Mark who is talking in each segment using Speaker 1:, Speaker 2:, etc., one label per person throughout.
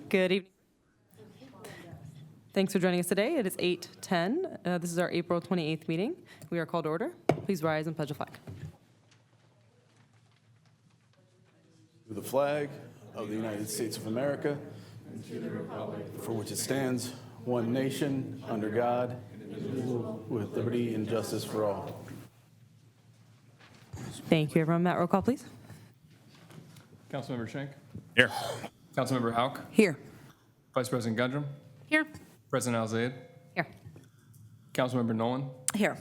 Speaker 1: Good evening. Thanks for joining us today. It is 8:10. This is our April 28th meeting. We are called to order. Please rise and pledge the flag.
Speaker 2: To the flag of the United States of America, and to the republic for which it stands, one nation, under God, indivisible, with liberty and justice for all.
Speaker 1: Thank you, everyone. Matt, roll call, please.
Speaker 3: Councilmember Schenk.
Speaker 4: Here.
Speaker 3: Councilmember Hauk.
Speaker 1: Here.
Speaker 3: Vice President Gundrum.
Speaker 1: Here.
Speaker 3: President Al-Zayed.
Speaker 1: Here.
Speaker 3: Councilmember Nolan.
Speaker 1: Here.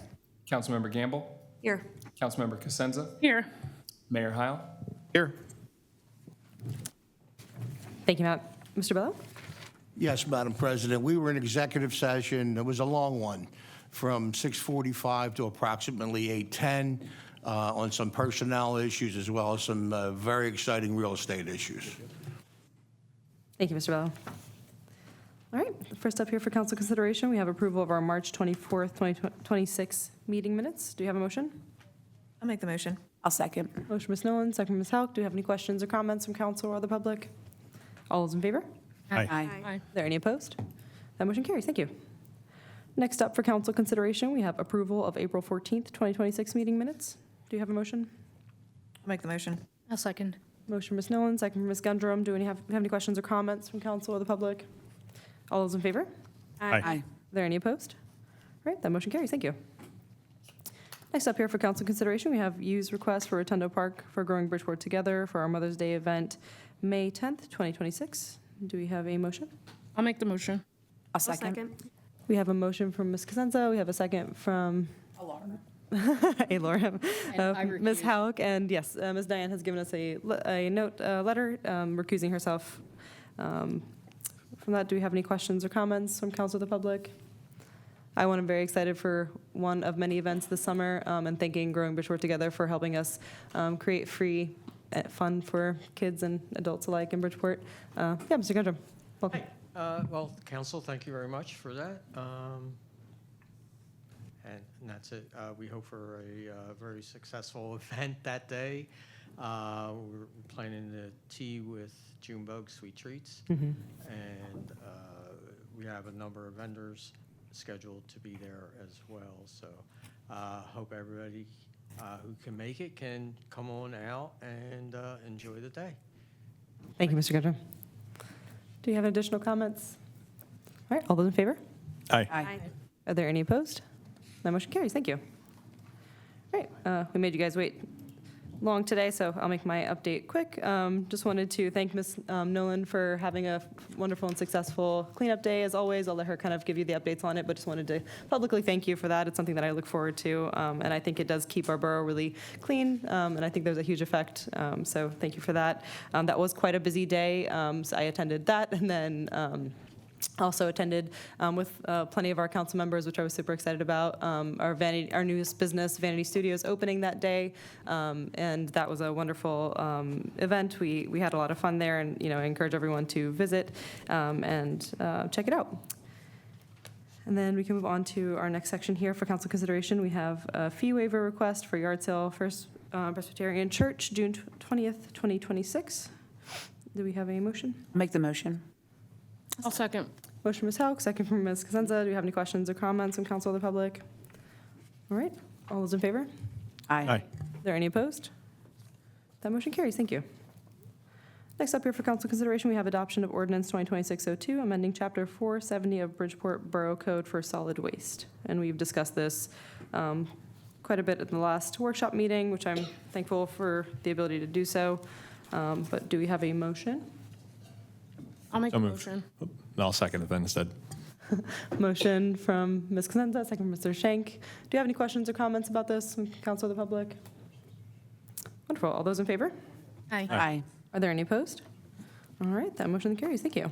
Speaker 3: Councilmember Gamble.
Speaker 1: Here.
Speaker 3: Councilmember Cosenza.
Speaker 1: Here.
Speaker 3: Mayor Heil.
Speaker 4: Here.
Speaker 1: Thank you, Matt. Mr. Bello?
Speaker 5: Yes, Madam President. We were in executive session. It was a long one, from 6:45 to approximately 8:10, on some personnel issues as well as some very exciting real estate issues.
Speaker 1: Thank you, Mr. Bello. All right, first up here for council consideration, we have approval of our March 24th, 2026 meeting minutes. Do you have a motion?
Speaker 6: I'll make the motion.
Speaker 7: I'll second.
Speaker 1: Motion, Ms. Nolan, second, Ms. Hauk. Do you have any questions or comments from council or the public? All those in favor?
Speaker 7: Aye.
Speaker 1: Are there any opposed? That motion carries. Thank you. Next up for council consideration, we have approval of April 14th, 2026 meeting minutes. Do you have a motion?
Speaker 6: I'll make the motion.
Speaker 7: I'll second.
Speaker 1: Motion, Ms. Nolan, second, Ms. Gundrum. Do you have any questions or comments from council or the public? All those in favor?
Speaker 7: Aye.
Speaker 1: Are there any opposed? All right, that motion carries. Thank you. Next up here for council consideration, we have use request for Rotundo Park for Growing Bridgeport Together for our Mother's Day event, May 10th, 2026. Do we have a motion?
Speaker 7: I'll make the motion. I'll second.
Speaker 1: We have a motion from Ms. Cosenza. We have a second from a Laura, Ms. Hauk, and yes, Ms. Diane has given us a letter recusing herself from that. Do we have any questions or comments from council or the public? I'm very excited for one of many events this summer, and thanking Growing Bridgeport Together for helping us create free fun for kids and adults alike in Bridgeport. Mr. Gundrum, welcome.
Speaker 8: Well, council, thank you very much for that. And that's it. We hope for a very successful event that day. We're planning the tea with Junebug Sweet Treats.
Speaker 1: Mm-hmm.
Speaker 8: And we have a number of vendors scheduled to be there as well. So hope everybody who can make it can come on out and enjoy the day.
Speaker 1: Thank you, Mr. Gundrum. Do you have additional comments? All right, all those in favor?
Speaker 4: Aye.
Speaker 1: Are there any opposed? That motion carries. Thank you. All right, we made you guys wait long today, so I'll make my update quick. Just wanted to thank Ms. Nolan for having a wonderful and successful cleanup day. As always, I'll let her kind of give you the updates on it, but just wanted to publicly thank you for that. It's something that I look forward to, and I think it does keep our borough really clean, and I think there's a huge effect, so thank you for that. That was quite a busy day, so I attended that, and then also attended with plenty of our council members, which I was super excited about. Our newest business, Vanity Studios, opening that day, and that was a wonderful event. We had a lot of fun there, and I encourage everyone to visit and check it out. And then we can move on to our next section here for council consideration. We have a fee waiver request for yard sale First Presbyterian Church, June 20th, 2026. Do we have a motion?
Speaker 7: I'll make the motion.
Speaker 6: I'll second.
Speaker 1: Motion from Ms. Hauk, second from Ms. Cosenza. Do you have any questions or comments from council or the public? All right, all those in favor?
Speaker 7: Aye.
Speaker 1: Are there any opposed? That motion carries. Thank you. Next up here for council consideration, we have adoption of ordinance 2026-02, amending chapter 470 of Bridgeport Borough Code for solid waste. And we've discussed this quite a bit at the last workshop meeting, which I'm thankful for the ability to do so. But do we have a motion?
Speaker 6: I'll make the motion.
Speaker 4: I'll second it then instead.
Speaker 1: Motion from Ms. Cosenza, second from Mr. Schenk. Do you have any questions or comments about this from council or the public? Wonderful. All those in favor?
Speaker 7: Aye.
Speaker 1: Are there any opposed? All right, that motion carries. Thank you.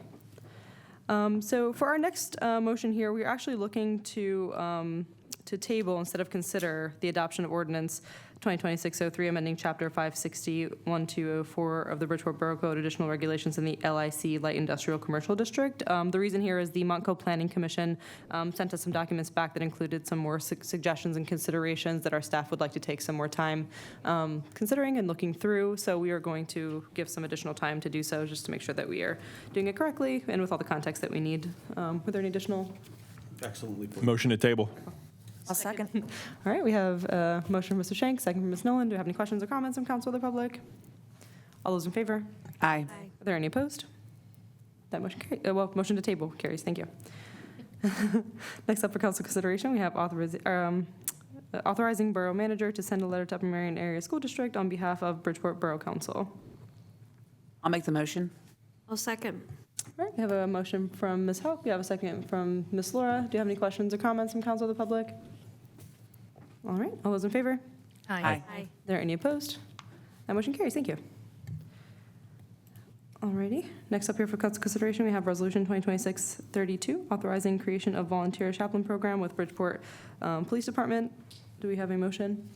Speaker 1: So for our next motion here, we're actually looking to to table instead of consider the adoption of ordinance 2026-03, amending Chapter 560-1204 of the Bridgeport Borough Code, additional regulations in the LIC Light Industrial Commercial District. The reason here is the Montco Planning Commission sent us some documents back that included some more suggestions and considerations that our staff would like to take some more time considering and looking through. So we are going to give some additional time to do so, just to make sure that we are doing it correctly and with all the context that we need. Were there any additional?
Speaker 2: Excellently put.
Speaker 4: Motion to table.
Speaker 7: I'll second.
Speaker 1: All right, we have a motion from Mr. Shanks, second from Ms. Nolan. Do we have any questions or comments from council or the public? All those in favor?
Speaker 7: Aye.
Speaker 1: Are there any opposed? That motion carries. Well, motion to table carries. Thank you. Next up for council consideration, we have authorizing borough manager to send a letter to Upper Merion Area School District on behalf of Bridgeport Borough Council.
Speaker 7: I'll make the motion.
Speaker 6: I'll second.
Speaker 1: All right, we have a motion from Ms. Hauk. We have a second from Ms. Laura. Do you have any questions or comments from council or the public? All right, all those in favor?
Speaker 7: Aye.
Speaker 1: Are there any opposed? That motion carries. Thank you. Alrighty, next up here for council consideration, we have Resolution 2026-32, authorizing creation of volunteer chaplain program with Bridgeport Police Department. Do we have a motion?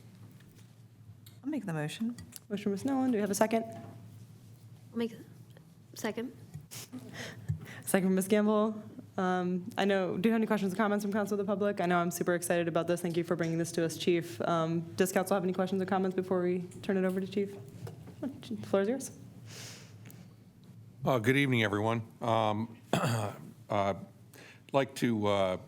Speaker 6: I'll make the motion.
Speaker 1: Motion from Ms. Nolan. Do we have a second?
Speaker 9: Make second.
Speaker 1: Second from Ms. Gamble. I know, do you have any questions or comments from council or the public? I know I'm super excited about this. Thank you for bringing this to us, Chief. Does council have any questions or comments before we turn it over to Chief? The floor is yours.
Speaker 10: Good evening, everyone. Like to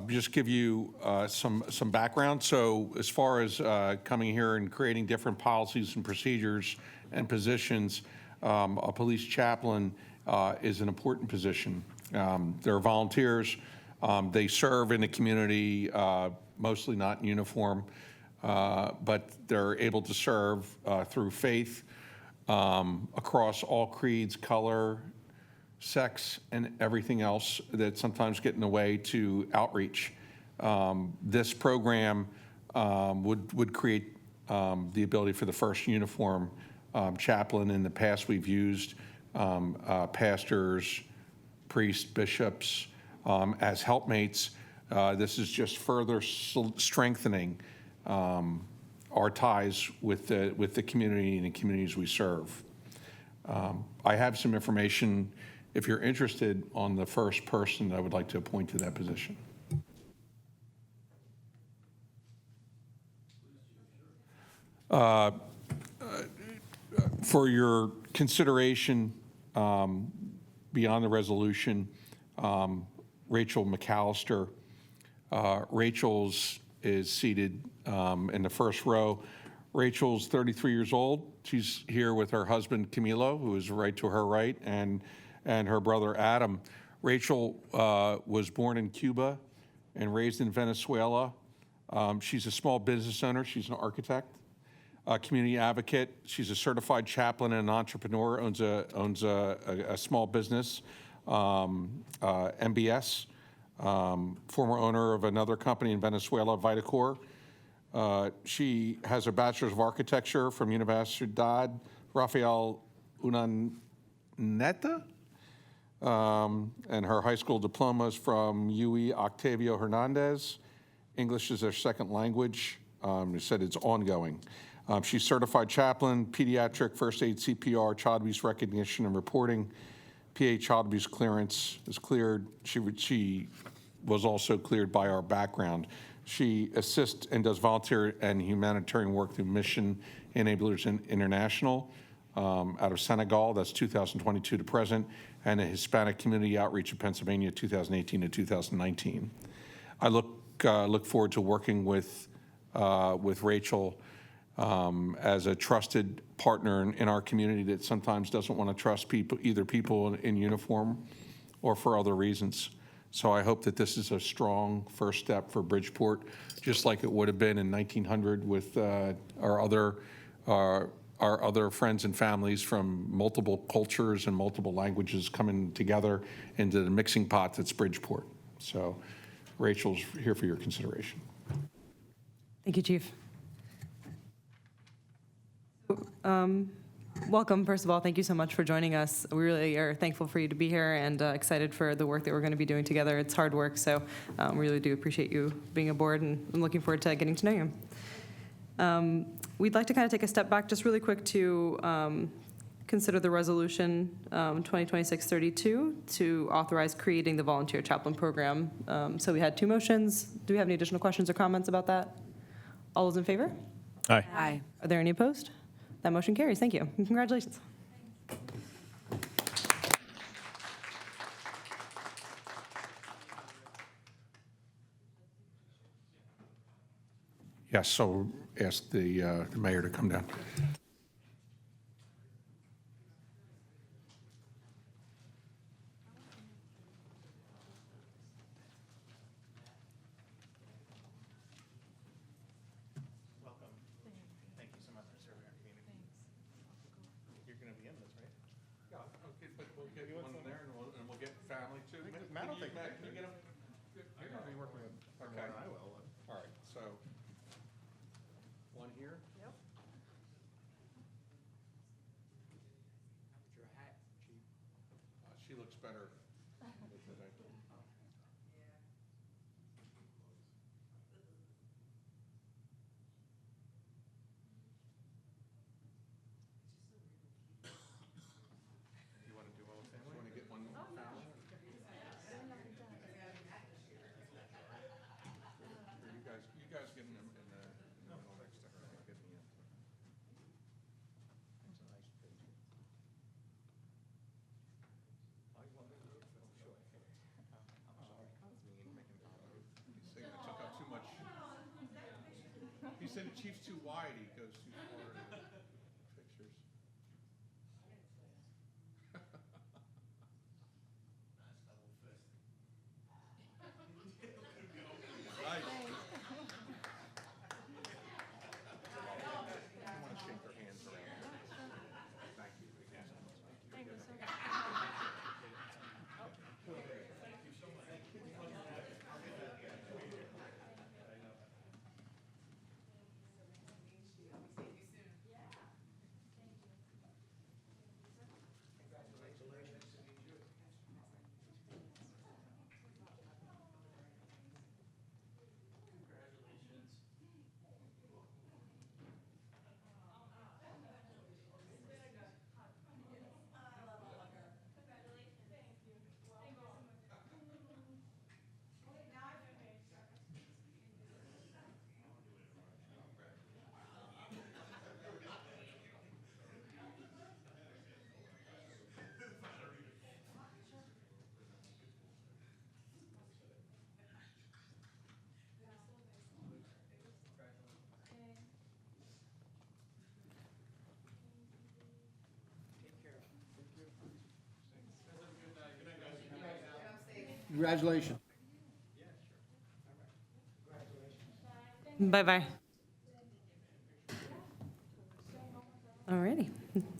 Speaker 10: just give you some background. So as far as coming here and creating different policies and procedures and positions, a police chaplain is an important position. They're volunteers. They serve in the community, mostly not in uniform, but they're able to serve through faith across all creeds, color, sex, and everything else that sometimes get in the way to outreach. This program would create the ability for the first uniform chaplain. In the past, we've used pastors, priests, bishops as helpmates. This is just further strengthening our ties with the community and the communities we serve. I have some information, if you're interested, on the first person I would like to appoint to that position. For your consideration, beyond the resolution, Rachel McAllister. Rachel's is seated in the first row. Rachel's 33 years old. She's here with her husband, Camilo, who is right to her right, and her brother, Adam. Rachel was born in Cuba and raised in Venezuela. She's a small business owner. She's an architect, a community advocate. She's a certified chaplain and an entrepreneur, owns a small business, MBS, former owner of another company in Venezuela, Vitacor. She has a Bachelor's of Architecture from Universidad Rafael Urdaneta, and her high school diploma is from UE Octavio Hernandez. English is her second language. They said it's ongoing. She's certified chaplain, pediatric first aid, CPR, child abuse recognition and reporting. PA child abuse clearance is cleared. She was also cleared by our background. She assists and does volunteer and humanitarian work through Mission Enablers International out of Senegal. That's 2022 to present, and a Hispanic Community Outreach in Pennsylvania, 2018 to 2019. I look forward to working with Rachel as a trusted partner in our community that sometimes doesn't want to trust people, either people in uniform or for other reasons. So I hope that this is a strong first step for Bridgeport, just like it would have been in 1900 with our other friends and families from multiple cultures and multiple languages coming together into the mixing pot that's Bridgeport. So Rachel's here for your consideration.
Speaker 1: Thank you, Chief. One welcome, first of all. Thank you so much for joining us. We really are thankful for you to be here and excited for the work that we're going to be doing together. It's hard work, so we really do appreciate you being aboard, and I'm looking forward to getting to know you. We'd like to kind of take a step back just really quick to consider the resolution 2026-32 to authorize creating the volunteer chaplain program. So we had two motions. Do we have any additional questions or comments about that? All those in favor?
Speaker 4: Aye.
Speaker 7: Aye.
Speaker 1: Are there any opposed? That motion carries. Thank you. And congratulations.
Speaker 10: Yes, so ask the mayor to come down. Yeah, okay, but we'll get one there and we'll get family too. Matt will take that. Can you get him? You're gonna be working with. Okay. I will. All right, so, one here? Yep. Your hat, Chief. She looks better today. You want to do all family? You want to get one family? You guys get in the middle next to her. Get me in. He's saying it took up too much. He said the chief's too wide, he goes too far in the pictures. Nice. I want to shake their hands around. Thank you.
Speaker 5: Congratulations.
Speaker 1: Bye-bye. All righty.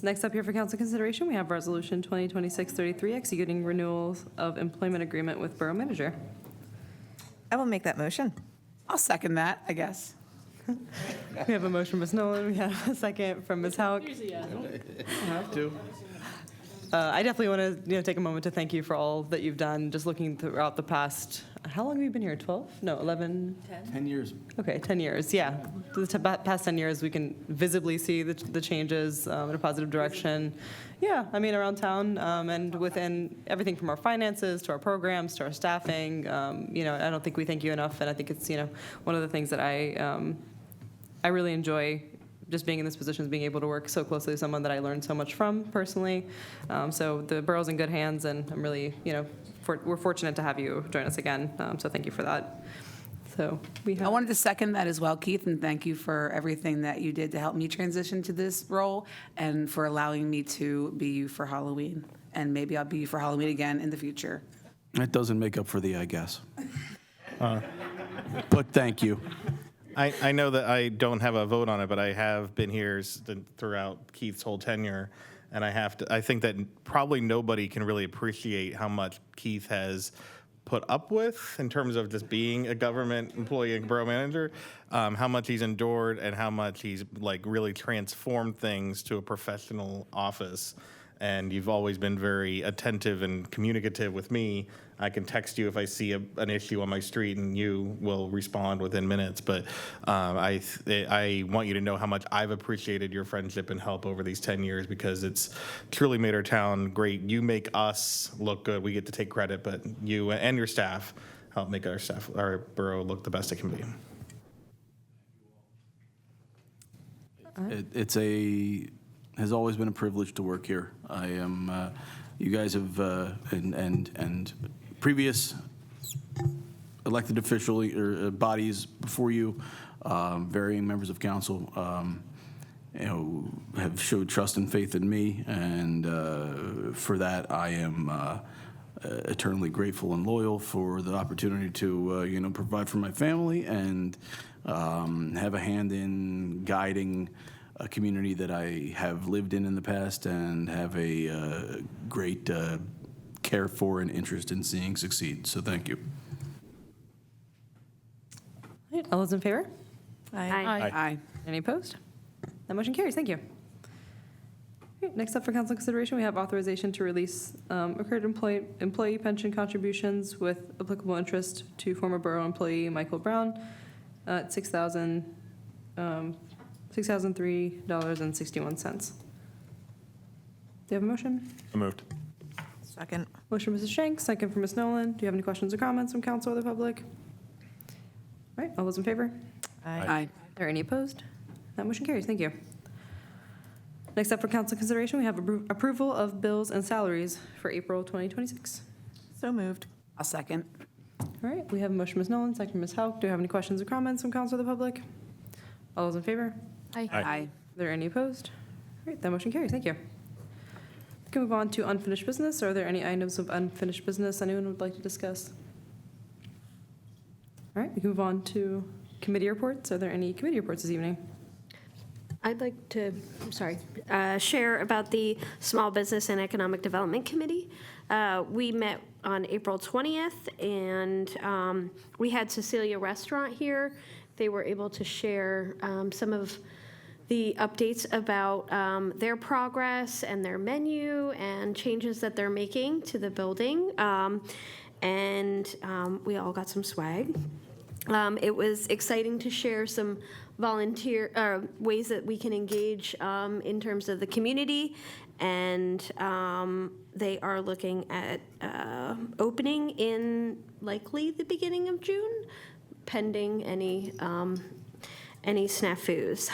Speaker 1: Next up here for council consideration, we have Resolution 2026-33, executing renewals of employment agreement with Borough Manager.
Speaker 6: I will make that motion.
Speaker 7: I'll second that, I guess.
Speaker 1: We have a motion from Ms. Nolan. We have a second from Ms. Hauk.
Speaker 2: Have to.
Speaker 1: I definitely want to take a moment to thank you for all that you've done, just looking throughout the past, how long have you been here, 12? No, 11?
Speaker 2: 10 years.
Speaker 1: Okay, 10 years, yeah. For the past 10 years, we can visibly see the changes in a positive direction. Yeah, I mean, around town and within everything from our finances to our programs to our staffing. I don't think we thank you enough, and I think it's, one of the things that I really enjoy just being in this position is being able to work so closely with someone that I learned so much from personally. So the borough's in good hands, and I'm really, we're fortunate to have you join us again. So thank you for that. So we have.
Speaker 7: I wanted to second that as well, Keith, and thank you for everything that you did to help me transition to this role and for allowing me to be you for Halloween. And maybe I'll be you for Halloween again in the future.
Speaker 2: That doesn't make up for the I guess. But thank you.
Speaker 11: I know that I don't have a vote on it, but I have been here throughout Keith's whole tenure, and I think that probably nobody can really appreciate how much Keith has put up with in terms of just being a government employee and borough manager, how much he's endured and how much he's like really transformed things to a professional office. And you've always been very attentive and communicative with me. I can text you if I see an issue on my street, and you will respond within minutes. But I want you to know how much I've appreciated your friendship and help over these 10 years, because it's truly made our town great. You make us look good. We get to take credit, but you and your staff help make our borough look the best it can be.
Speaker 2: Has always been a privilege to work here. I am, you guys have, and previous elected official or bodies before you, varying members of council, have showed trust and faith in me, and for that I am eternally grateful and loyal for the opportunity to, provide for my family and have a hand in guiding a community that I have lived in the past and have a great care for and interest in seeing succeed. So thank you.
Speaker 1: All right, all those in favor?
Speaker 7: Aye.
Speaker 1: Any opposed? That motion carries. Thank you. All right, next up for council consideration, we have authorization to release accrued employee pension contributions with applicable interest to former borough employee Michael Brown at $6,003.61. Do you have a motion?
Speaker 4: So moved.
Speaker 6: Second.
Speaker 1: Motion, Mrs. Shanks, second for Ms. Nolan. Do you have any questions or comments from council or the public? All right, all those in favor?
Speaker 7: Aye.
Speaker 1: Are there any opposed? That motion carries. Thank you. Next up for council consideration, we have approval of bills and salaries for April 2026.
Speaker 6: So moved.
Speaker 7: I'll second.
Speaker 1: All right, we have a motion, Ms. Nolan, second, Ms. Hauk. Do you have any questions or comments from council or the public? All those in favor?
Speaker 9: Aye.
Speaker 7: Aye.
Speaker 1: Are there any opposed? All right, that motion carries. Thank you. We can move on to unfinished business. Are there any items of unfinished business anyone would like to discuss? All right, we can move on to committee reports. Are there any committee reports this evening?
Speaker 9: I'd like to, share about the Small Business and Economic Development Committee. We met on April 20th, and we had Cecilia Restaurant here. They were able to share some of the updates about their progress and their menu and changes that they're making to the building. And we all got some swag. It was exciting to share some volunteer ways that we can engage in terms of the community, and they are looking at opening in likely the beginning of June, pending any snafus.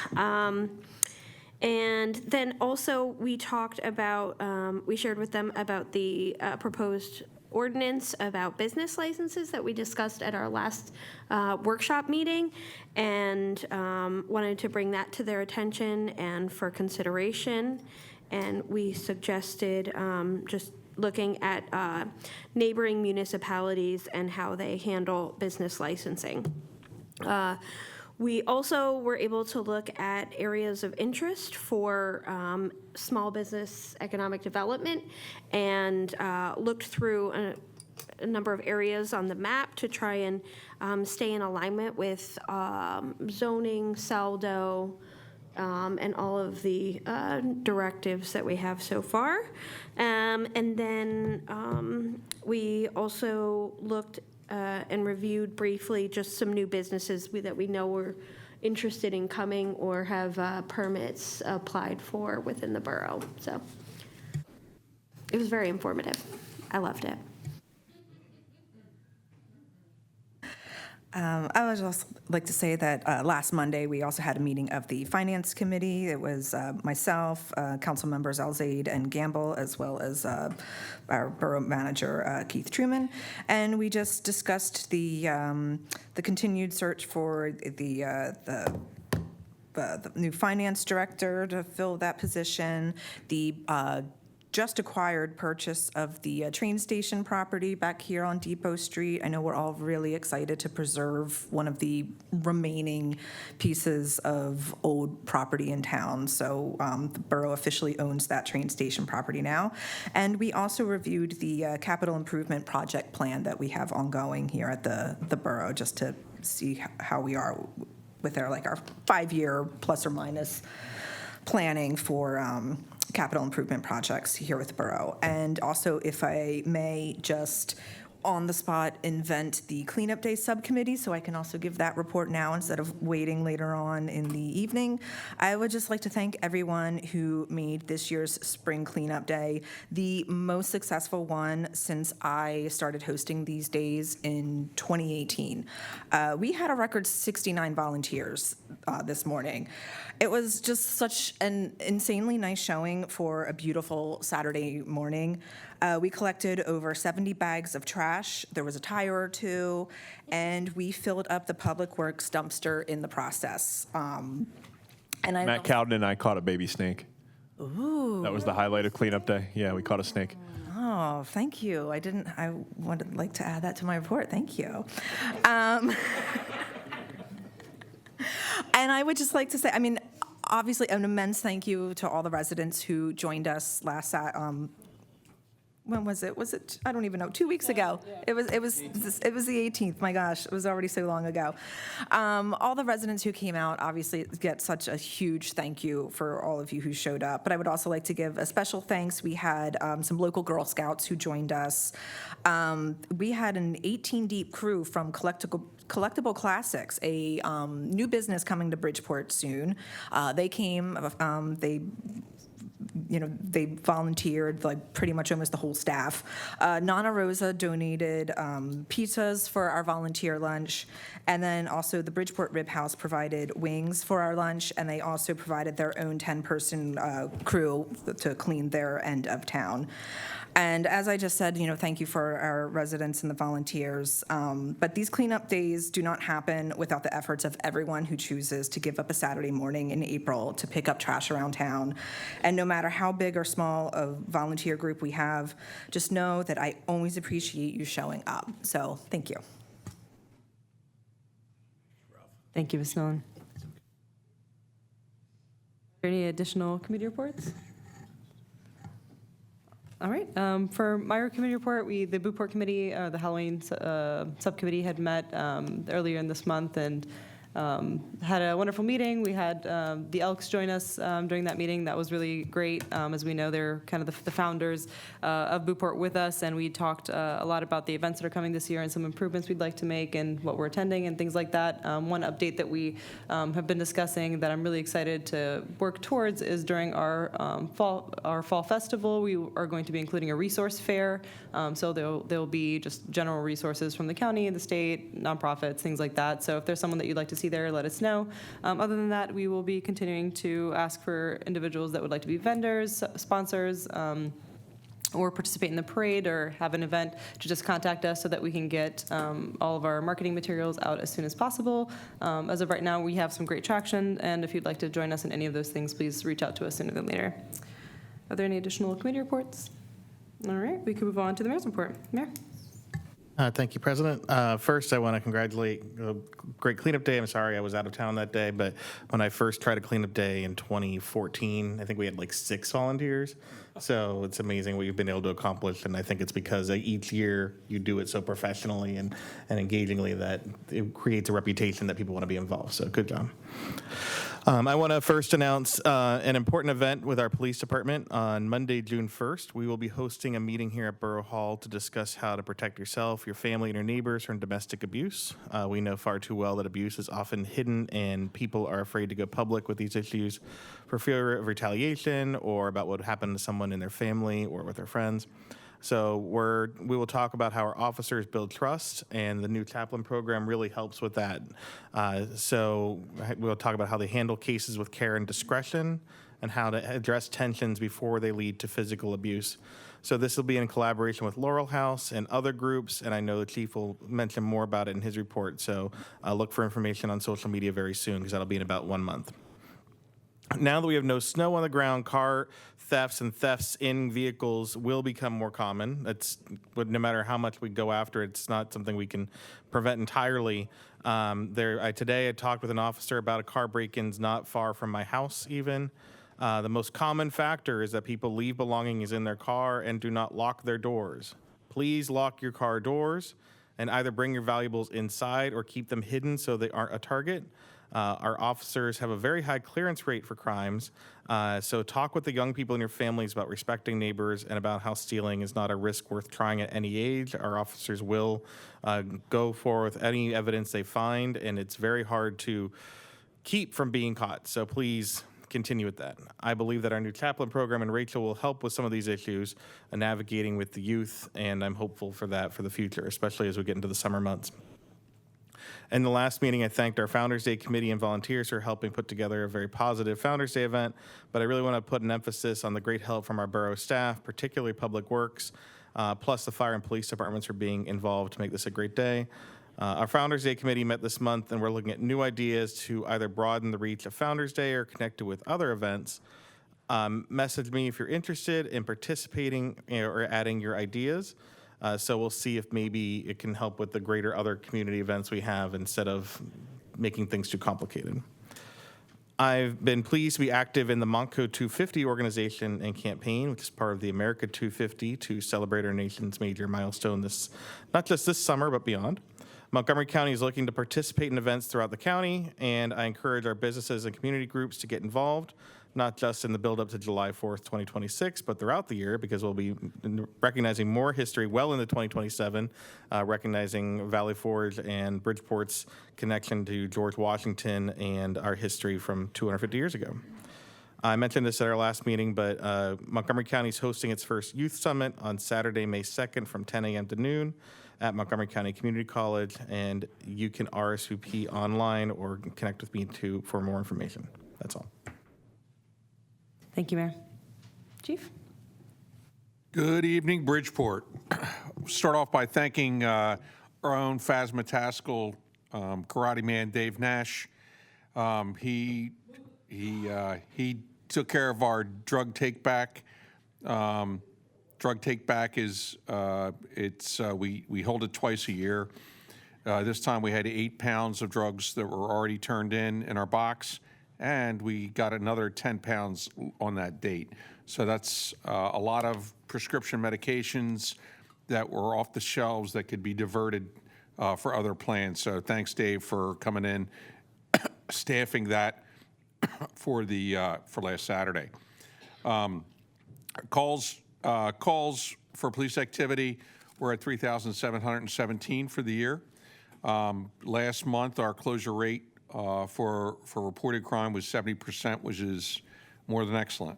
Speaker 9: And then also we talked about, we shared with them about the proposed ordinance about business licenses that we discussed at our last workshop meeting, and wanted to bring that to their attention and for consideration. And we suggested just looking at neighboring municipalities and how they handle business licensing. We also were able to look at areas of interest for small business economic development, and looked through a number of areas on the map to try and stay in alignment with zoning, SALDO, and all of the directives that we have so far. And then we also looked and reviewed briefly just some new businesses that we know were interested in coming or have permits applied for within the borough. So it was very informative. I loved it.
Speaker 6: I would also like to say that last Monday, we also had a meeting of the Finance Committee. It was myself, council members Alzaid and Gamble, as well as our borough manager, Keith Truman. And we just discussed the continued search for the new finance director to fill that position, the just acquired purchase of the train station property back here on Depot Street. I know we're all really excited to preserve one of the remaining pieces of old property in town. So the borough officially owns that train station property now. And we also reviewed the capital improvement project plan that we have ongoing here at the borough, just to see how we are with our 5-year plus or minus planning for capital improvement projects here with the borough. And also, if I may, just on the spot invent the cleanup day subcommittee, so I can also give that report now instead of waiting later on in the evening. I would just like to thank everyone who made this year's spring cleanup day the most successful one since I started hosting these days in 2018. We had a record 69 volunteers this morning. It was just such an insanely nice showing for a beautiful Saturday morning. We collected over 70 bags of trash. There was a tire or two, and we filled up the Public Works dumpster in the process. And I
Speaker 4: Matt Cowden and I caught a baby snake.
Speaker 6: Ooh.
Speaker 4: That was the highlight of cleanup day. Yeah, we caught a snake.
Speaker 6: Oh, thank you. I would like to add that to my report. Thank you. And I would just like to say, obviously, an immense thank you to all the residents who joined us last when was it? Was it? I don't even know. 2 weeks ago. It was the 18th. My gosh, it was already so long ago. All the residents who came out obviously get such a huge thank you for all of you who showed up. But I would also like to give a special thanks. We had some local Girl Scouts who joined us. We had an 18-deep crew from Collectible Classics, a new business coming to Bridgeport soon. They came. They volunteered, pretty much almost the whole staff. Nana Rosa donated pizzas for our volunteer lunch, and then also the Bridgeport Rib House provided wings for our lunch, and they also provided their own 10-person crew to clean their end of town. And as I just said, thank you for our residents and the volunteers. But these cleanup days do not happen without the efforts of everyone who chooses to give up a Saturday morning in April to pick up trash around town. And no matter how big or small a volunteer group we have, just know that I always appreciate you showing up. So thank you.
Speaker 1: Thank you, Ms. Nolan. Are there any additional committee reports? All right. For my committee report, the Bridgeport Committee, the Halloween subcommittee had met earlier in this month and had a wonderful meeting. We had the Elks join us during that meeting. That was really great. As we know, they're kind of the founders of Bridgeport with us, and we talked a lot about the events that are coming this year and some improvements we'd like to make and what we're attending and things like that. One update that we have been discussing that I'm really excited to work towards is during our fall festival, we are going to be including a resource fair. So there'll be just general resources from the county and the state, nonprofits, things like that. So if there's someone that you'd like to see there, let us know. Other than that, we will be continuing to ask for individuals that would like to be vendors, sponsors, or participate in the parade or have an event to just contact us so that we can get all of our marketing materials out as soon as possible. As of right now, we have some great traction, and if you'd like to join us in any of those things, please reach out to us sooner than later. Are there any additional committee reports? All right, we can move on to the mayor's report. Mayor?
Speaker 11: Thank you, President. First, I want to congratulate great cleanup day. I'm sorry I was out of town that day, but when I first tried a cleanup day in 2014, I think we had 6 volunteers. So it's amazing what you've been able to accomplish, and I think it's because each year you do it so professionally and engagingly that it creates a reputation that people want to be involved. So good job. I want to first announce an important event with our police department. On Monday, June 1st, we will be hosting a meeting here at Borough Hall to discuss how to protect yourself, your family, and your neighbors from domestic abuse. We know far too well that abuse is often hidden, and people are afraid to go public with these issues for fear of retaliation or about what would happen to someone in their family or with their friends. So we will talk about how our officers build trust, and the new chaplain program really helps with that. So we'll talk about how they handle cases with care and discretion, and how to address tensions before they lead to physical abuse. So this will be in collaboration with Laurel House and other groups, and I know the chief will mention more about it in his report. So look for information on social media very soon, because that'll be in about 1 month. Now that we have no snow on the ground, car thefts and thefts in vehicles will become more common. No matter how much we go after it, it's not something we can prevent entirely. Today I talked with an officer about a car break-ins not far from my house even. The most common factor is that people leave belongings in their car and do not lock their doors. Please lock your car doors and either bring your valuables inside or keep them hidden so they aren't a target. Our officers have a very high clearance rate for crimes, so talk with the young people in your families about respecting neighbors and about how stealing is not a risk worth trying at any age. Our officers will go forward with any evidence they find, and it's very hard to keep from being caught, so please continue with that. I believe that our new chaplain program and Rachel will help with some of these issues, navigating with the youth, and I'm hopeful for that for the future, especially as we get into the summer months. In the last meeting, I thanked our Founders Day committee and volunteers for helping put together a very positive Founders Day event, but I really want to put an emphasis on the great help from our borough staff, particularly Public Works, plus the fire and police departments for being involved to make this a great day. Our Founders Day committee met this month, and we're looking at new ideas to either broaden the reach of Founders Day or connect it with other events. Message me if you're interested in participating or adding your ideas. So we'll see if maybe it can help with the greater other community events we have instead of making things too complicated. I've been pleased to be active in the Montco 250 organization and campaign, which is part of the America 250 to celebrate our nation's major milestone not just this summer, but beyond. Montgomery County is looking to participate in events throughout the county, and I encourage our businesses and community groups to get involved, not just in the build-up to July 4th, 2026, but throughout the year, because we'll be recognizing more history well into 2027, recognizing Valley Forge and Bridgeport's connection to George Washington and our history from 250 years ago. I mentioned this at our last meeting, but Montgomery County is hosting its first Youth Summit on Saturday, May 2nd from 10 a.m. to noon at Montgomery County Community College, and you can RSVP online or connect with me for more information. That's all.
Speaker 1: Thank you, Mayor. Chief?
Speaker 10: Good evening, Bridgeport. Start off by thanking our own Phasmatastical karate man, Dave Nash. He took care of our drug take back. Drug take back is we hold it twice a year. This time we had 8 pounds of drugs that were already turned in our box, and we got another 10 pounds on that date. So that's a lot of prescription medications that were off the shelves that could be diverted for other plans. So thanks, Dave, for coming in, staffing that for last Saturday. Calls for police activity were at 3,717 for the year. Last month, our closure rate for reported crime was 70%, which is more than excellent.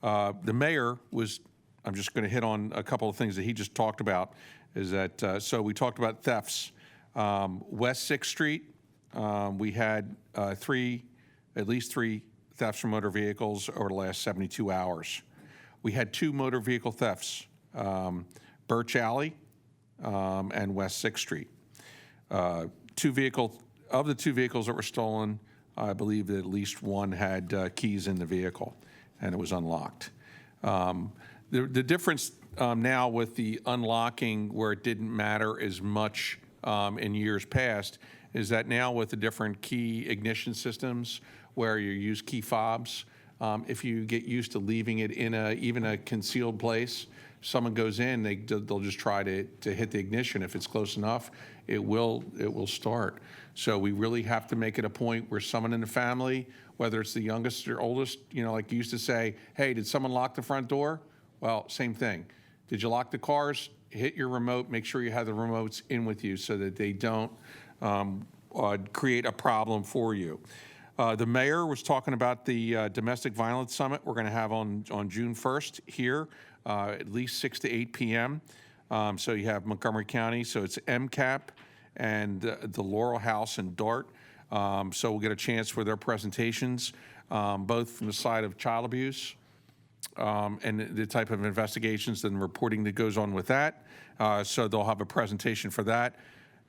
Speaker 10: The mayor was, I'm just going to hit on a couple of things that he just talked about, is that, so we talked about thefts. West 6th Street, we had at least three thefts from motor vehicles over the last 72 hours. We had 2 motor vehicle thefts, Birch Alley and West 6th Street. Of the 2 vehicles that were stolen, I believe that at least one had keys in the vehicle, and it was unlocked. The difference now with the unlocking, where it didn't matter as much in years past, is that now with the different key ignition systems, where you use key fobs, if you get used to leaving it in even a concealed place, someone goes in, they'll just try to hit the ignition. If it's close enough, it will start. So we really have to make it a point where someone in the family, whether it's the youngest or oldest, like you used to say, hey, did someone lock the front door? Well, same thing. Did you lock the cars? Hit your remote, make sure you have the remotes in with you so that they don't create a problem for you. The mayor was talking about the Domestic Violence Summit we're going to have on June 1st here, at least 6 to 8 p.m. So you have Montgomery County, so it's MCAP and the Laurel House in Dart. So we'll get a chance for their presentations, both from the side of child abuse and the type of investigations and reporting that goes on with that. So they'll have a presentation for that.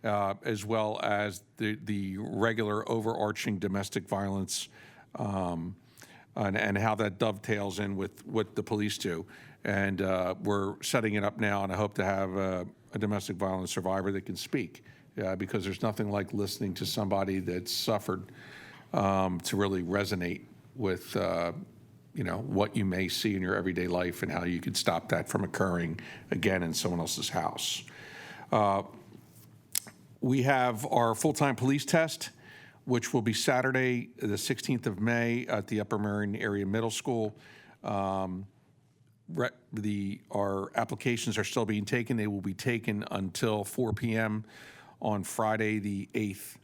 Speaker 10: As well as the regular overarching domestic violence and how that dovetails in with what the police do. And we're setting it up now, and I hope to have a domestic violence survivor that can speak, because there's nothing like listening to somebody that's suffered to really resonate with what you may see in your everyday life and how you could stop that from occurring again in someone else's house. We have our full-time police test, which will be Saturday, the 16th of May at the Upper Merion Area Middle School. Our applications are still being taken. They will be taken until 4 p.m. on Friday, the 8th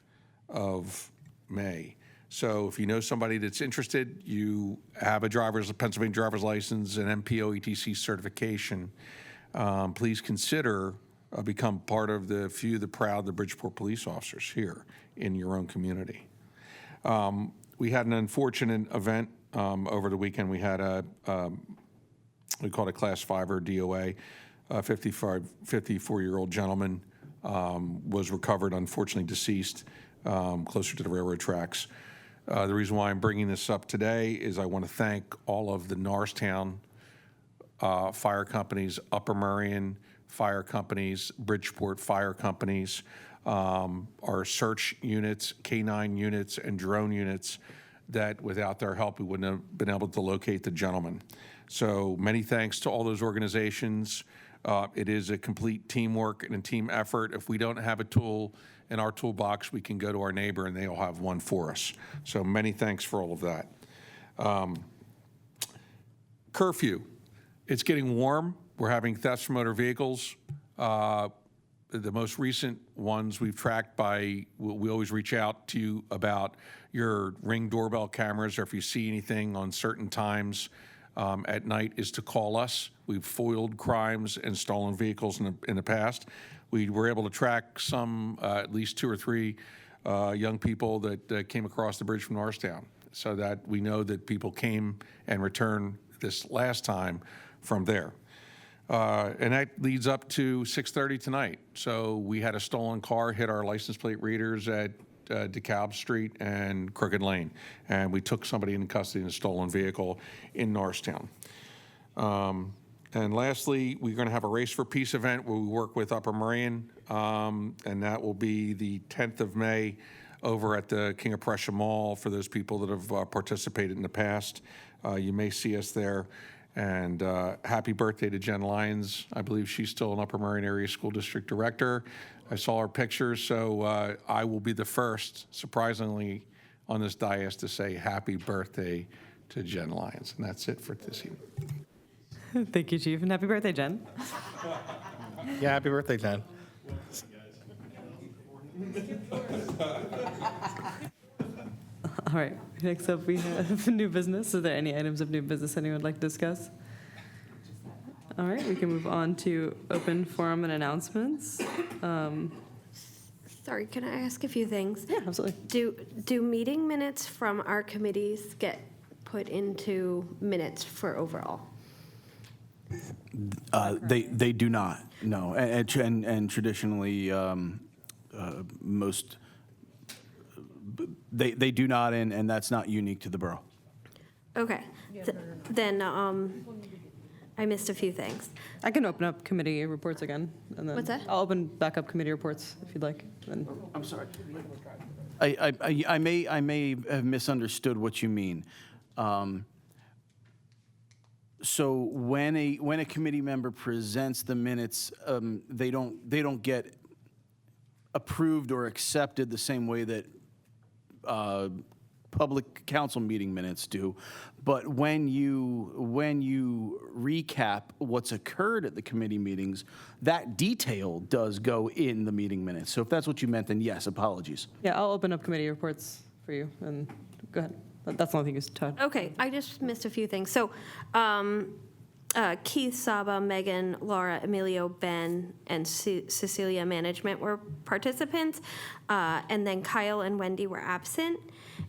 Speaker 10: of May. So if you know somebody that's interested, you have a Pennsylvania driver's license, an MPO ETC certification, please consider become part of the few, the proud, the Bridgeport police officers here in your own community. We had an unfortunate event over the weekend. We had we called it Class 5 or DOA. A 54-year-old gentleman was recovered, unfortunately deceased, closer to the railroad tracks. The reason why I'm bringing this up today is I want to thank all of the Norristown fire companies, Upper Merion fire companies, Bridgeport fire companies, our search units, K9 units, and drone units that without their help we wouldn't have been able to locate the gentleman. So many thanks to all those organizations. It is a complete teamwork and a team effort. If we don't have a tool in our toolbox, we can go to our neighbor and they'll have one for us. So many thanks for all of that. Curfew. It's getting warm. We're having thefts from motor vehicles. The most recent ones we've tracked by, we always reach out to you about your Ring doorbell cameras, or if you see anything on certain times at night, is to call us. We've foiled crimes and stolen vehicles in the past. We were able to track some, at least 2 or 3 young people that came across the bridge from Norristown, so that we know that people came and returned this last time from there. And that leads up to 6:30 tonight. So we had a stolen car hit our license plate readers at DeKalb Street and Crooked Lane, and we took somebody into custody in a stolen vehicle in Norristown. And lastly, we're going to have a Race for Peace event where we work with Upper Merion, and that will be the 10th of May over at the King of Prussia Mall for those people that have participated in the past. You may see us there. And happy birthday to Jen Lyons. I believe she's still an Upper Merion Area School District Director. I saw her pictures, so I will be the first, surprisingly, on this dais to say happy birthday to Jen Lyons. And that's it for this evening.
Speaker 1: Thank you, Chief, and happy birthday, Jen.
Speaker 11: Yeah, happy birthday, Jen.
Speaker 1: All right, next up we have new business. Are there any items of new business anyone would like to discuss? All right, we can move on to open forum and announcements.
Speaker 9: Sorry, can I ask a few things?
Speaker 1: Yeah, absolutely.
Speaker 9: Do meeting minutes from our committees get put into minutes for overall?
Speaker 2: They do not, no. And traditionally, most, they do not, and that's not unique to the borough.
Speaker 9: Okay, then I missed a few things.
Speaker 1: I can open up committee reports again, and then
Speaker 9: What's that?
Speaker 1: I'll open back up committee reports if you'd like. Then
Speaker 2: I'm sorry. I may have misunderstood what you mean. So when a committee member presents the minutes, they don't get approved or accepted the same way that public council meeting minutes do. But when you recap what's occurred at the committee meetings, that detail does go in the meeting minutes. So if that's what you meant, then yes, apologies.
Speaker 1: yeah, I'll open up committee reports for you, and go ahead. That's the only thing you said.
Speaker 9: Okay, I just missed a few things. So Keith, Saba, Megan, Laura, Emilio, Ben, and Cecilia Management were participants, and then Kyle and Wendy were absent.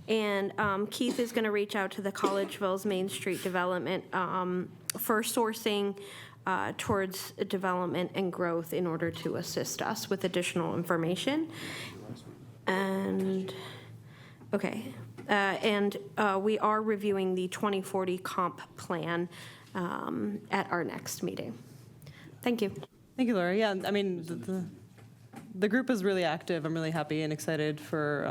Speaker 9: And Keith is going to reach out to the Collegeville's Main Street development for sourcing towards development and growth in order to assist us with additional information. And, okay. And we are reviewing the 2040 comp plan at our next meeting. Thank you.
Speaker 1: Thank you, Laura. Yeah, I mean, the group is really active. I'm really happy and excited for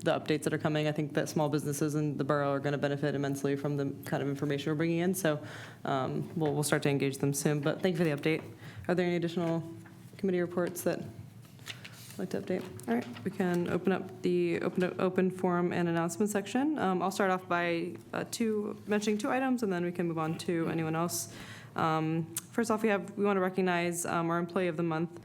Speaker 1: the updates that are coming. I think that small businesses in the borough are going to benefit immensely from the kind of information we're bringing in. So we'll start to engage them soon. But thank you for the update. Are there any additional committee reports that you'd like to update? All right, we can open up the open forum and announcement section. I'll start off by mentioning two items, and then we can move on to anyone else. First off, we want to recognize our Employee of the Month.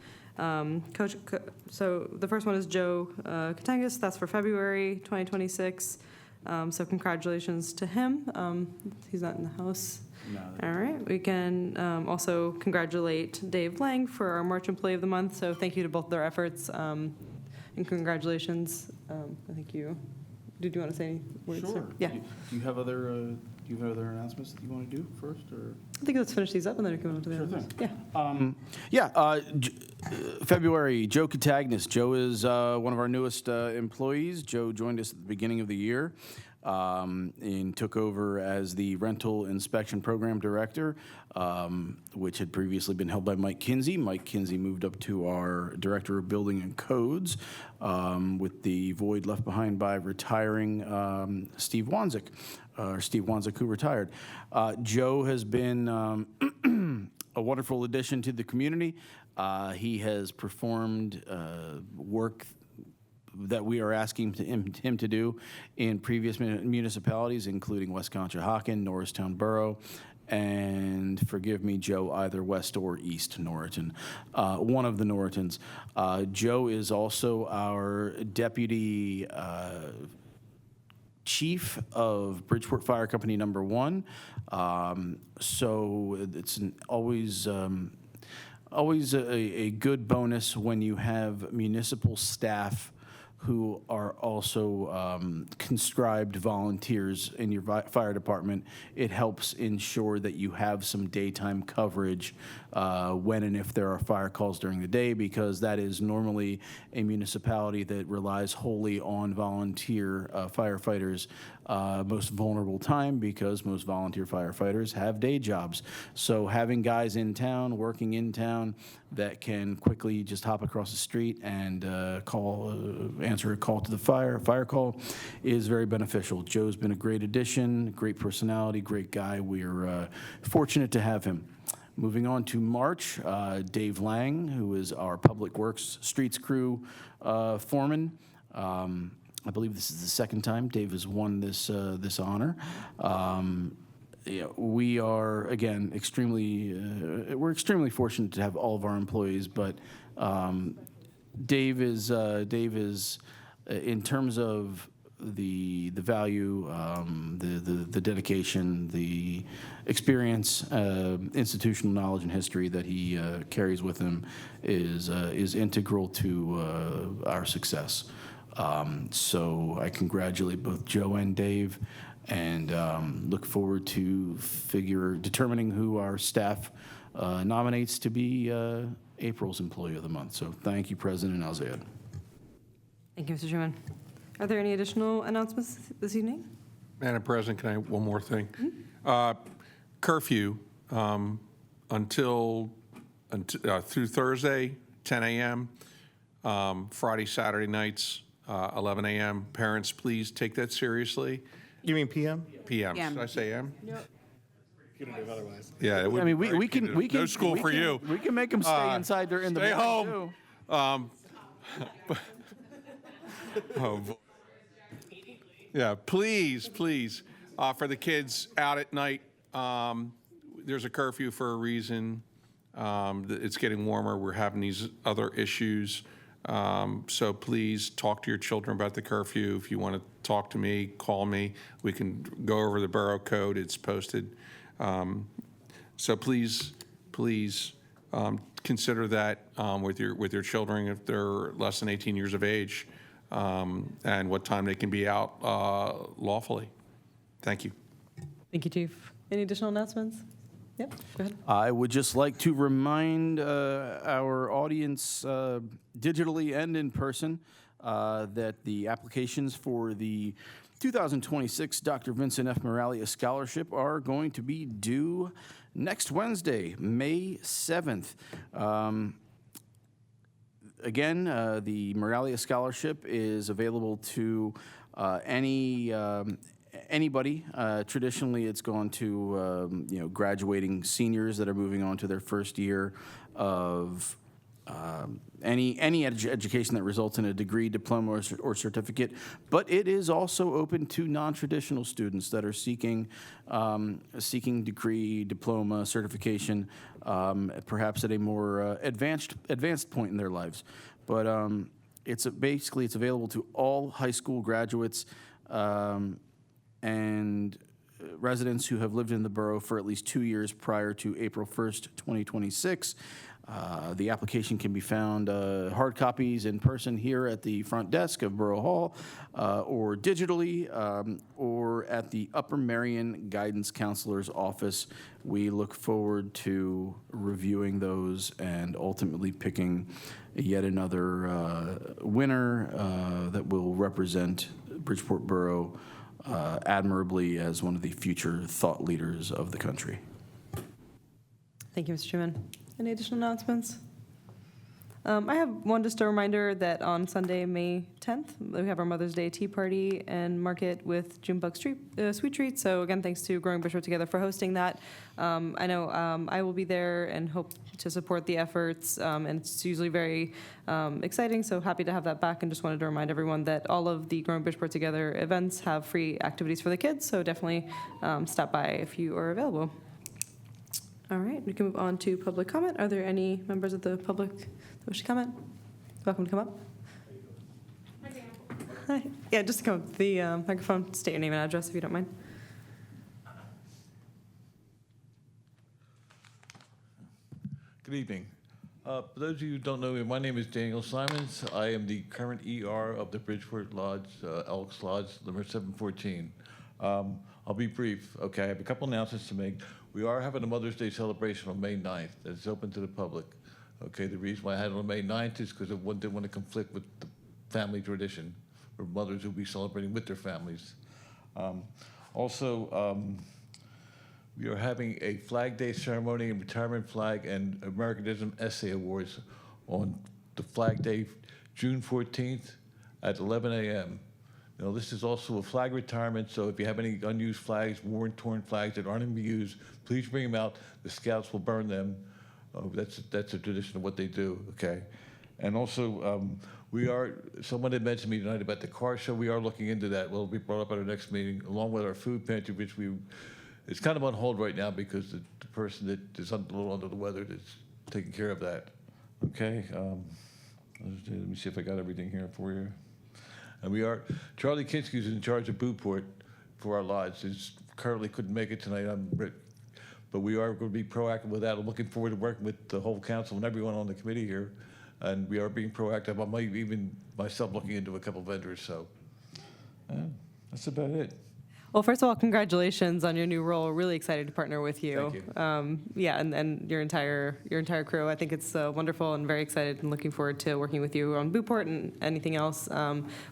Speaker 1: So the first one is Joe Katangas. That's for February 2026. So congratulations to him. He's not in the house. No. All right. We can also congratulate Dave Lang for our March Employee of the Month. So thank you to both their efforts and congratulations. I think you. Did you want to say any words?
Speaker 2: Sure.
Speaker 1: Yeah.
Speaker 2: Do you have other announcements that you want to do first, or?
Speaker 1: I think let's finish these up and then we can move on to the others. Yeah.
Speaker 2: February, Joe Catagnis. Joe is one of our newest employees. Joe joined us at the beginning of the year and took over as the Rental Inspection Program Director, which had previously been held by Mike Kinsey. Mike Kinsey moved up to our Director of Building and Codes with the void left behind by retiring Steve Wanzik, who retired. Joe has been a wonderful addition to the community. He has performed work that we are asking him to do in previous municipalities, including West Conshohocken, Norristown Borough, and forgive me, Joe, either West or East Norriton, one of the Norritons. Joe is also our deputy chief of Bridgeport Fire Company Number 1. So it's always a good bonus when you have municipal staff who are also conscribed volunteers in your fire department. It helps ensure that you have some daytime coverage when and if there are fire calls during the day, because that is normally a municipality that relies wholly on volunteer firefighters most vulnerable time, because most volunteer firefighters have day jobs. So having guys in town, working in town, that can quickly just hop across the street and answer a call to the fire call is very beneficial. Joe's been a great addition, great personality, great guy. We're fortunate to have him. Moving on to March, Dave Lang, who is our Public Works Streets Crew foreman. I believe this is the second time Dave has won this honor. We are, again, we're extremely fortunate to have all of our employees, but Dave is in terms of the value, the dedication, the experience, institutional knowledge and history that he carries with him is integral to our success. So I congratulate both Joe and Dave, and look forward to determining who our staff nominates to be April's Employee of the Month. So thank you, President Alzayed.
Speaker 1: Thank you, Mr. Chairman. Are there any additional announcements this evening?
Speaker 10: Madam President, can I have one more thing? Curfew through Thursday, 10 a.m., Friday, Saturday nights, 11 a.m. Parents, please take that seriously.
Speaker 11: You mean PM?
Speaker 10: PM.
Speaker 7: PM.
Speaker 10: Should I say AM?
Speaker 11: Couldn't do otherwise.
Speaker 10: Yeah, it would
Speaker 2: I mean,
Speaker 10: be
Speaker 2: we can
Speaker 10: no school for you.
Speaker 2: We can make them stay inside there in the
Speaker 10: Stay
Speaker 2: building,
Speaker 10: home.
Speaker 2: too.
Speaker 10: Yeah, please, for the kids out at night, there's a curfew for a reason. It's getting warmer. We're having these other issues. So please talk to your children about the curfew. If you want to talk to me, call me. We can go over the borough code. It's posted. So please consider that with your children if they're less than 18 years of age, and what time they can be out lawfully. Thank you.
Speaker 1: Thank you, Chief. Any additional announcements? Yep, go ahead.
Speaker 2: I would just like to remind our audience, digitally and in person, that the applications for the 2026 Dr. Vincent F. Moralia Scholarship are going to be due next Wednesday, May 7th. Again, the Moralia Scholarship is available to anybody. Traditionally, it's gone to graduating seniors that are moving on to their first year of any education that results in a degree, diploma, or certificate. But it is also open to non-traditional students that are seeking degree, diploma, certification, perhaps at a more advanced point in their lives. But it's available to all high school graduates and residents who have lived in the borough for at least 2 years prior to April 1st, 2026. The application can be found hard copies in person here at the front desk of Borough Hall or digitally or at the Upper Marion Guidance Counselor's Office. We look forward to reviewing those and ultimately picking yet another winner that will represent Bridgeport Borough admirably as one of the future thought leaders of the country.
Speaker 1: Thank you, Mr. Chairman. Any additional announcements? I have one, just a reminder that on Sunday, May 10th, we have our Mother's Day Tea Party and Market with Junebug Sweet Treats. So again, thanks to Growing Bridgeport Together for hosting that. I know I will be there and hope to support the efforts, and it's usually very exciting, so happy to have that back, and just wanted to remind everyone that all of the Growing Bridgeport Together events have free activities for the kids, so definitely stop by if you are available. All right, we can move on to public comment. Are there any members of the public that wish to comment? Welcome to come up. Hi. Yeah, just to come up to the microphone, state your name and address if you don't mind.
Speaker 12: Good evening. For those of you who don't know me, my name is Daniel Simons. I am the current ER of the Bridgeport Lodge, Elks Lodge, number 714. I'll be brief, okay? I have a couple announcements to make. We are having a Mother's Day celebration on May 9th. That's open to the public. Okay, the reason why I had it on May 9th is because I didn't want to conflict with the family tradition for mothers who'll be celebrating with their families. We are having a Flag Day ceremony and retirement flag and Americanism Essay Awards on the Flag Day, June 14th at 11 a.m. You know, this is also a flag retirement, so if you have any unused flags, worn, torn flags that aren't in use, please bring them out. The scouts will burn them. That's a tradition of what they do, okay? And also, someone had mentioned to me tonight about the car show. We are looking into that. Will be brought up at our next meeting, along with our food pantry, which it's kind of on hold right now because the person that is a little under the weather is taking care of that, okay? Let me see if I got everything here for you. And Charlie Kinski is in charge of Bridgeport for our lodge. He currently couldn't make it tonight, but we are going to be proactive with that. I'm looking forward to working with the whole council and everyone on the committee here. And we are being proactive. I might even myself looking into a couple vendors, so that's about it.
Speaker 1: Well, first of all, congratulations on your new role. Really excited to partner with you.
Speaker 12: Thank you.
Speaker 1: And your entire crew. I think it's wonderful, and very excited and looking forward to working with you on Bridgeport and anything else.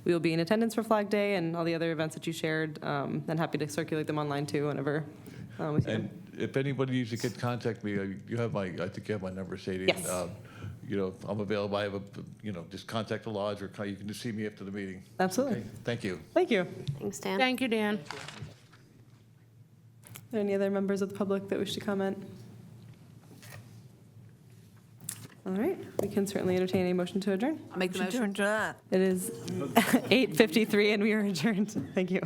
Speaker 1: We will be in attendance for Flag Day and all the other events that you shared, and happy to circulate them online too whenever we see them.
Speaker 12: If anybody needs to contact me, I think you have my number, Sadie.
Speaker 1: Yes.
Speaker 12: I'm available. I have just contact the lodge, or you can just see me after the meeting.
Speaker 1: Absolutely.
Speaker 12: Okay? Thank you.
Speaker 1: Thank you.
Speaker 9: Thanks, Dan.
Speaker 13: Thank you, Dan.
Speaker 1: Are there any other members of the public that wish to comment? All right, we can certainly entertain a motion to adjourn.
Speaker 7: I'll make the motion.
Speaker 1: It is 8:53 and we are adjourned. Thank you.